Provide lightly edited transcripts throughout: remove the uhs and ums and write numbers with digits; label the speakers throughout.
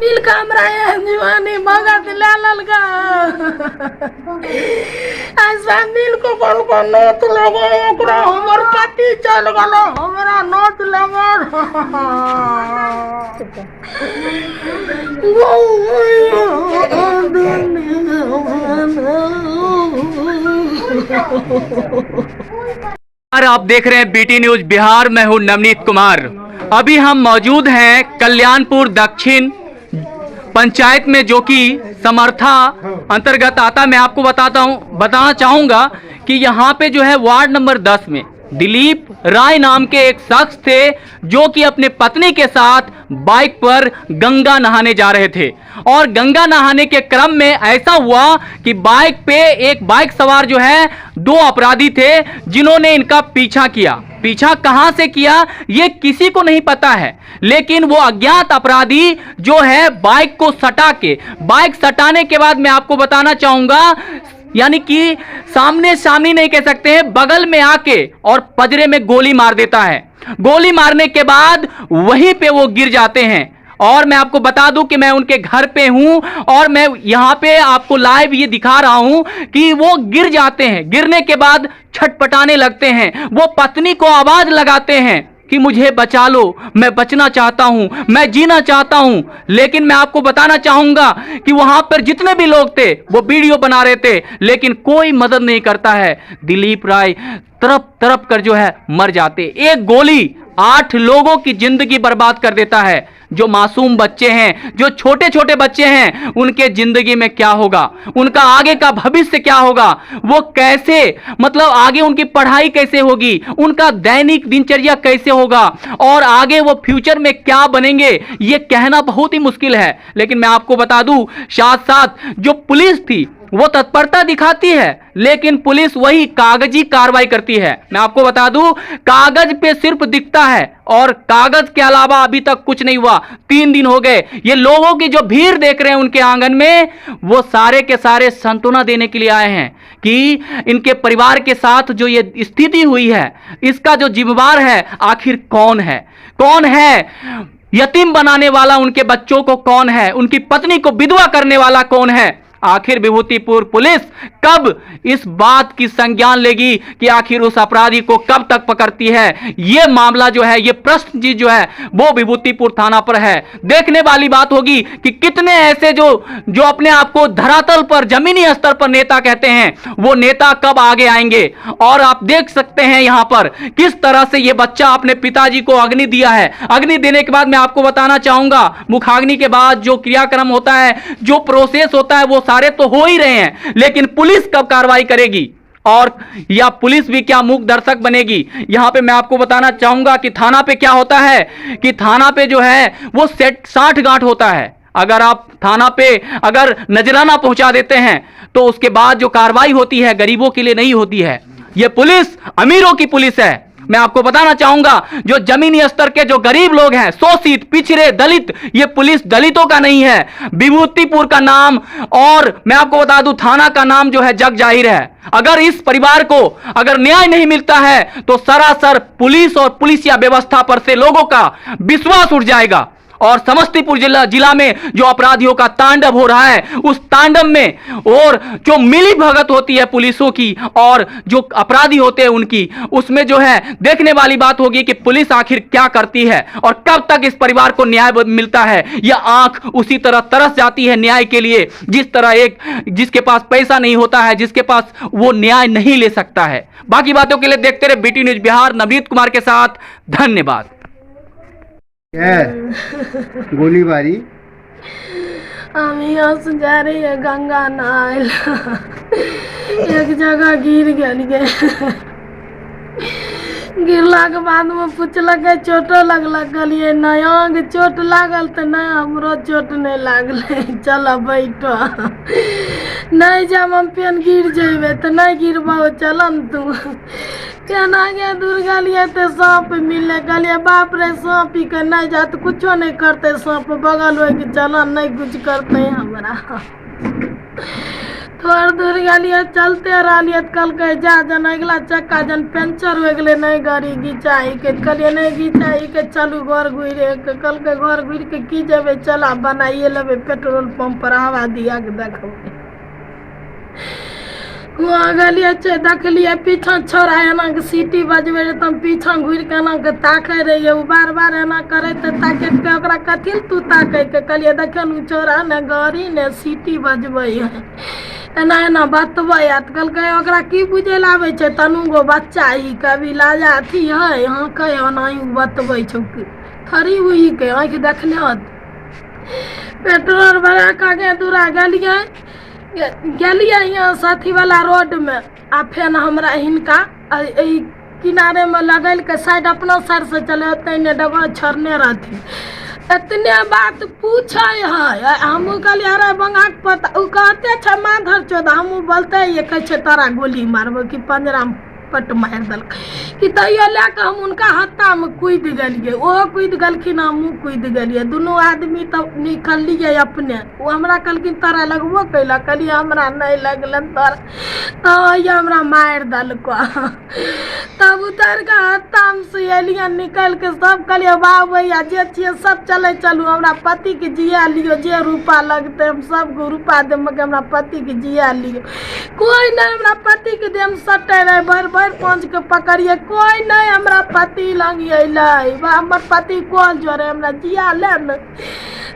Speaker 1: मिल हमरा जीवानी भगत लाल का ऐसा मिल को कल को नोट लगे ओकरा हमर पति चल गलो हमरा नोट लगे
Speaker 2: और आप देख रहे हैं बीटी न्यूज बिहार। मैं हूं नवनीत कुमार। अभी हम मौजूद हैं कल्याणपुर दक्षिण पंचायत में, जो कि समर्था अंतर्गत आता। मैं आपको बताना चाहूंगा कि यहाँ पे जो है वार्ड नंबर 10 में दिलीप राय नाम के एक शख्स थे, जो कि अपने पत्नी के साथ बाइक पर गंगा नहाने जा रहे थे। और गंगा नहाने के क्रम में ऐसा हुआ कि बाइक पे एक बाइक सवार जो है 2 अपराधी थे, जिन्होंने इनका पीछा किया। पीछा कहां से किया ये किसी को नहीं पता है, लेकिन वो अज्ञात अपराधी जो है बाइक को बाइक सटाने के बाद मैं आपको बताना चाहूंगा, यानी कि सामने सामने नहीं कह सकते हैं, बगल में आके और पजरे में गोली मार देता है। गोली मारने के बाद वहीं पे वो गिर जाते हैं। और मैं आपको बता दूं कि मैं उनके घर पे हूं और मैं यहां पे आपको लाइव ये दिखा रहा हूं कि वो गिर जाते हैं। गिरने के बाद छटपटाने लगते हैं, वो पत्नी को आवाज लगाते हैं कि मुझे बचा लो, मैं बचना चाहता हूं, मैं जीना चाहता हूं। लेकिन मैं आपको बताना चाहूंगा कि वहां पर जितने भी लोग थे वो वीडियो बना रहे थे, लेकिन कोई मदद नहीं करता है। दिलीप राय तरफ तरफ कर जो है मर जाते। एक गोली 8 लोगों की जिंदगी बर्बाद कर देता है। जो मासूम बच्चे हैं, जो छोटे छोटे बच्चे हैं, उनके जिंदगी में क्या होगा, उनका आगे का भविष्य क्या होगा, वो कैसे, मतलब आगे उनकी पढ़ाई कैसे होगी, उनका दैनिक दिनचर्या कैसे होगा, और आगे वो फ्यूचर में क्या बनेंगे, ये कहना बहुत ही मुश्किल है। लेकिन मैं आपको बता दूं, साथ साथ जो पुलिस थी वो तत्परता दिखाती है, लेकिन पुलिस वही कागजी कार्रवाई करती है। मैं आपको बता दूं, कागज पे सिर्फ दिखता है और कागज के अलावा अभी तक कुछ नहीं हुआ। 3 दिन हो गए। ये लोगों की जो भीड़ देख रहे हैं उनके आंगन में, वो सारे के सारे सांत्वना देने के लिए आए हैं कि इनके परिवार के साथ जो ये स्थिति हुई है, इसका जो जिम्मेवार है आखिर कौन है, यतीम बनाने वाला उनके बच्चों को कौन है, उनकी पत्नी को विधवा करने वाला कौन है। आखिर विभूतिपुर पुलिस कब इस बात की संज्ञान लेगी कि आखिर उस अपराधी को कब तक पकड़ती है। यह मामला जो है, यह प्रश्न जी जो है वो विभूतिपुर थाना पर है। देखने वाली बात होगी कि कितने ऐसे जो अपने आप को धरातल पर, जमीनी स्तर पर नेता कहते हैं, वो नेता कब आगे आएंगे। और आप देख सकते हैं यहां पर किस तरह से यह बच्चा अपने पिताजी को अग्नि दिया है। अग्नि देने के बाद मैं आपको बताना चाहूंगा, मुखाग्नि के बाद जो क्रियाक्रम होता है, जो प्रोसेस होता है, वो सारे तो हो ही रहे हैं, लेकिन पुलिस कब कार्रवाई करेगी और या पुलिस भी क्या मूक दर्शक बनेगी। यहां पे मैं आपको बताना चाहूंगा कि थाना पे क्या होता है कि थाना पे जो है वो सेट 60 गांठ होता है। अगर आप थाना पे अगर नजराना पहुंचा देते हैं तो उसके बाद जो कार्रवाई होती है गरीबों के लिए नहीं होती है। यह पुलिस अमीरों की पुलिस है। मैं आपको बताना चाहूंगा, जो जमीनी स्तर के जो गरीब लोग हैं, शोषित, पिछड़े, दलित, ये पुलिस दलितों का नहीं है। विभूतिपुर का नाम, और मैं आपको बता दूं थाना का नाम जो है जग जाहिर है। अगर इस परिवार को अगर न्याय नहीं मिलता है तो सरासर पुलिस और पुलिसिया व्यवस्था पर से लोगों का विश्वास उठ जाएगा। और समस्तीपुर जिला में जो अपराधियों का तांडव हो रहा है, उस तांडव में और जो मिली भगत होती है पुलिसों की और जो अपराधी होते हैं उनकी, उसमें जो है देखने वाली बात होगी कि पुलिस आखिर क्या करती है और कब तक इस परिवार को न्याय मिलता है। या आंख उसी तरह तरस जाती है न्याय के लिए, जिस तरह एक जिसके पास पैसा नहीं होता है, जिसके पास वो न्याय नहीं ले सकता है। बाकी बातों के लिए देखते रहे बीटी न्यूज बिहार। नवनीत कुमार के साथ, धन्यवाद।
Speaker 3: गोलीबारी
Speaker 1: हम यहाँ से जा रही है गंगा नहाए, एक जगह गिर गए। गिरला के बाद में पूछलक चोटो लगलक, कहलिए नहीं अहाँके चोट लागल तो नहीं, हमरो चोट नहीं लागल, चल बैठो। नहीं जब हम पेन गिर जेबे तो नहीं गिरबो, चल न तू। केना गे दूर गलिए तो सांप मिले, कहलिए बाप रे सांप ही के नहीं जा तो कुछो नहीं करते, सांप बगल हो कि चल नहीं कुछ करते हमरा। थोड़ा दूर गलिए चलते रहलिए तो कहलकै जा जन अगला चक्का जन पंचर हो गए नहीं गाड़ी घिंचाई के कहलिए नहीं घिंचाई के चलू घर घुरे के कहलकै घर घुर के की जेबे चला बनाइए लेबे पेट्रोल पंप पर हवा दिया के देखबे वहाँ गलिए देखलिए पीछा छोड़ा एना के सीटी बजबे रहे तब पीछा घुर के एना के ताके रहिए वो बार बार एना करे ताके के ओकरा कथी तू ताके के कहलिए देखियो न छोड़ा ने गाड़ी ने सीटी बजबै है एना एना बतबै आ तऽ कहलकै ओकरा की बुझे ला आबै छै तनु गो बच्चा ही कभी लाजा अथी है यहाँ के ओनाही बतबै छौ थरी हुई के आँखि देखने होत पेट्रोल भरा के आगे दूरा गेलिए यहाँ साथी वाला रोड में आ फेन हमरा हिनका किनारे में लगल के साइड अपना साइड से चले होते ने डबा छोड़ने रहती इतने बात पूछे है हमू कहलिए अरे बंगा के पता उ कहते छ माधर चौदह हमू बोलते ये कहे छे तारा गोली मारबो कि पंजरा में पट मार दल कि तैयो लेके हम उनका हत्ता में कूद गलिए ओहो कूद गलखिन हमहूँ कूद गलिए दुनू आदमी तब निकलिए अपने वो हमरा कहलखिन तोरा लगबो कैला कहलिए हमरा नहीं लगलन तोरा तो हमरा मार दलको तब उतर के हत्ता में से एलिए निकल के सब कहलिए बाबू भैया जे छिए सब चले चलू हमरा पति के जिया लियो जे रूपा लगते हम सबको रूपा देम के हमरा पति के जिया लियो कोई नहीं हमरा पति के देम सटे रहे भर पहुँच के पकड़िए कोई नहीं हमरा पति लग अलै हमर पति कॉल जोरे हमरा जिया ले न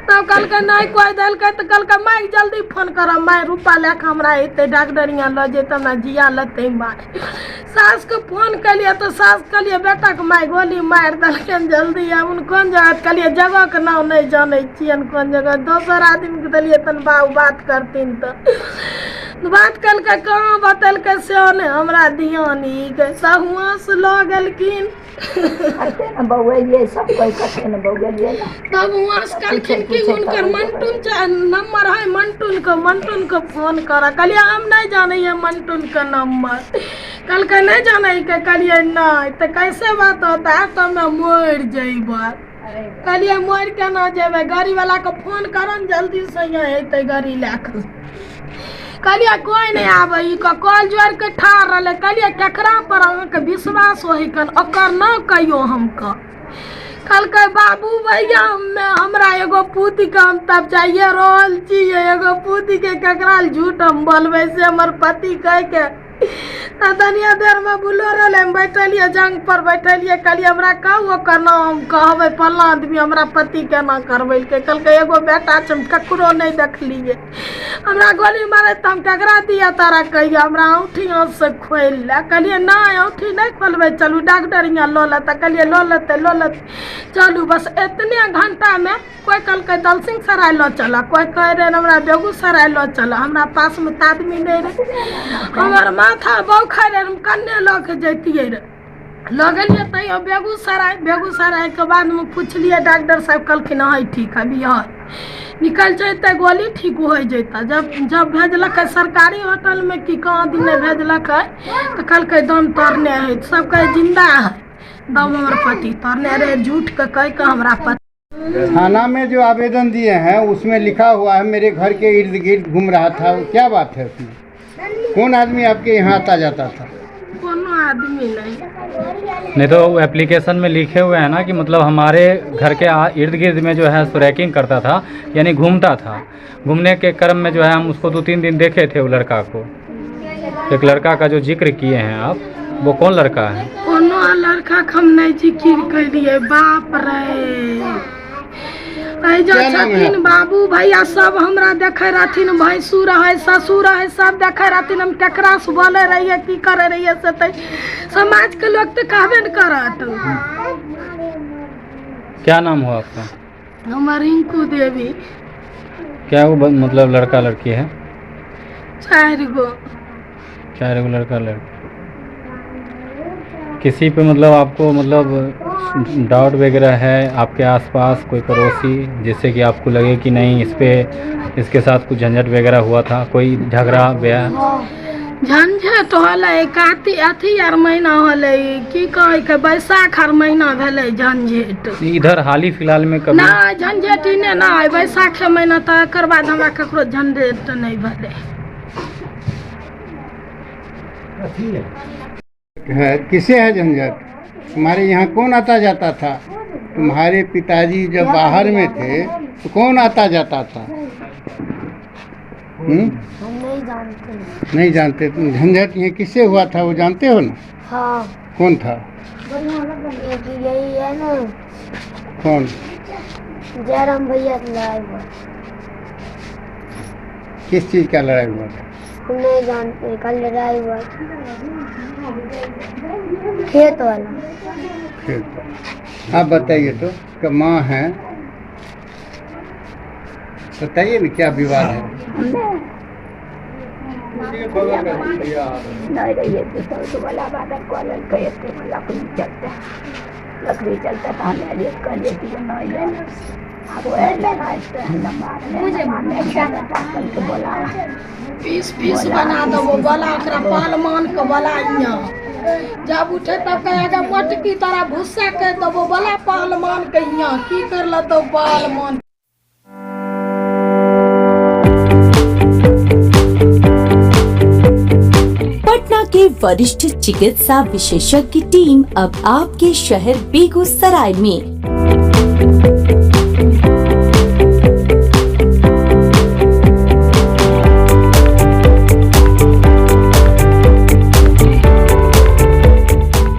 Speaker 1: तब कहलकै नहीं कोई देलकै तो कहलकै माई जल्दी फोन करब माई रूपा लेके हमरा अतै डॉक्टर यहाँ ल जेतै हमरा जिया लेतै माई सास के फोन कलिए तो सास कहलिए बेटा के माई गोली मार देलकै जल्दी हम कौन जगह कहलिए जगह के नाम नहीं जाने छियन कौन जगह दोसर आदमी के देलिए तन बाबू बात करतीन तो बात कलकै कहाँ बतलकै से ने हमरा ध्यान ही के सहुआ से ल गेलखिन तब वहाँ से कहलखिन कि हुनकर मंटून नंबर है मंटून के फोन कर कहलिए हम नहीं जाने मंटून का नंबर कहलकै नहीं जाने के कहलिए नहीं तो कैसे बात होता है तो मैं मर जेब कहलिए मर के ना जेबे गाड़ी वाला के फोन करन जल्दी से यहाँ अतै गाड़ी लेके कहलिए कोई नहीं आबे कॉल जोड़ के ठाड़ रहे कहलिए केकरा पर अहाँके विश्वास हो कन ओकर ना कहियो हमको कहलकै बाबू भैया हमरा एगो पूती के हम तब चाहिए रहल छियै एगो पूती के केकरा झूठ हम बोलबै से हमर पति कह के तनिया देर में बुलोरो ले बैठलिए जंग पर बैठलिए कहलिए हमरा कहू ओकर नाम कहबै फल्ला आदमी हमरा पति केना करबै के कहलकै एगो बेटा छै ककरो नहीं देखलिए हमरा गोली मारे तो हम केकरा दिया तारा कहिए हमरा औठी हाथ से खोल ले कहलिए नहीं औठी नहीं खोलबै चलू डॉक्टर यहाँ लो लेते कहलिए लो लेते चलू बस इतने घंटा में कोई कहलकै दलसिंह सराय लो चला कोई कह रहे हमरा बेगूसराय लो चला हमरा पास में तो आदमी नहीं रहे हमर माथा बौखा रहे हम कन्ने लऽ के जैतियै रे लगलिए तैयो बेगूसराय के बाद में पूछलिए डॉक्टर साहब कहलखिन है ठीक अभी है निकल जैते गोली ठीक हो जैता जब भेजलक सरकारी होटल में कि कहाँ दिन भेजलक तो कहलकै दम तोड़ने है सब कहे जिंदा है दम हमर पति तोड़ने रहे झूठ के कह के हमरा पति
Speaker 3: थाना में जो आवेदन दिए हैं उसमें लिखा हुआ है मेरे घर के इर्द गिर्द घूम रहा था क्या बात है उसमें कौन आदमी आपके यहाँ आता जाता था
Speaker 1: कोनो आदमी
Speaker 2: नहीं तो एप्लीकेशन में लिखे हुए हैं ना कि मतलब हमारे घर के इर्द गिर्द में जो है रैकिंग करता था यानी घूमता था घूमने के क्रम में जो है हम उसको 2-3 दिन देखे थे वो लड़का को एक लड़का का जो जिक्र किए हैं आप वो कौन लड़का है
Speaker 1: कोनो लड़का हम नहीं जिक्र करिए बाप रे जो छथिन बाबू भैया सब हमरा देखे रहथिन भैंसुर है ससुर है सब देखे रहथिन हम केकरा से बोले रहिए की करे रहिए से तै समाज के लोग तो कहबे न करत
Speaker 2: क्या नाम हो आपका
Speaker 1: हमर रिंकू देवी
Speaker 2: क्या वो मतलब लड़का लड़की है
Speaker 1: 4 गो
Speaker 2: लड़का लड़की किसी पे मतलब आपको मतलब डाउट वगैरह है आपके आसपास कोई पड़ोसी जिससे कि आपको लगे कि नहीं इसके साथ कुछ झंझट वगैरह हुआ था कोई झगड़ा ब्याह
Speaker 1: झंझट होलै अथी आर महीना होलै की कहे के बैसाख आर महीना भेलै झंझट
Speaker 2: इधर हाल ही फिलहाल में कभी
Speaker 1: ना झंझट इने ना बैसाख महीना तक बाद हमरा ककरो झंझट नहीं भेलै
Speaker 3: है किसे है झंझट? तुम्हारे यहाँ कौन आता जाता था? तुम्हारे पिताजी जब बाहर में थे तो कौन आता जाता था?
Speaker 4: हम नहीं जानते।
Speaker 3: नहीं जानते? तुम झंझट ये किससे हुआ था वो जानते हो ना?
Speaker 4: हाँ,
Speaker 3: कौन था?
Speaker 4: यही है ना,
Speaker 3: कौन?
Speaker 4: जयराम भैया से लड़ाई हुआ।
Speaker 3: किस चीज़ का लड़ाई हुआ था?
Speaker 4: हम नहीं जानते, कल लड़ाई हुआ खेत वाला।
Speaker 3: ठीक। आप बताइए तो कि माँ है, बताइए ना क्या विवाद है?
Speaker 4: लकड़ी चलता था,
Speaker 1: पीस पीस बना दो वो बोला ओकरा पहलवान के बोला यहाँ जब उठे तब कहेगा मट की तरह भूसा के तो वो बोला पहलवान के यहाँ की कर लो तो पहलवान।
Speaker 5: पटना के वरिष्ठ चिकित्सा विशेषज्ञ टीम अब आपके शहर बेगूसराय में।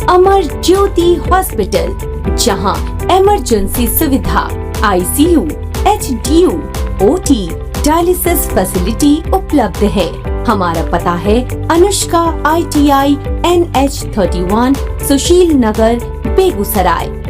Speaker 5: अमर ज्योति हॉस्पिटल, जहां इमरजेंसी सुविधा, ICU, HDU, OT, dialysis facility उपलब्ध है। हमारा पता है अनुष्का ITI NH 31, सुशील नगर, बेगूसराय।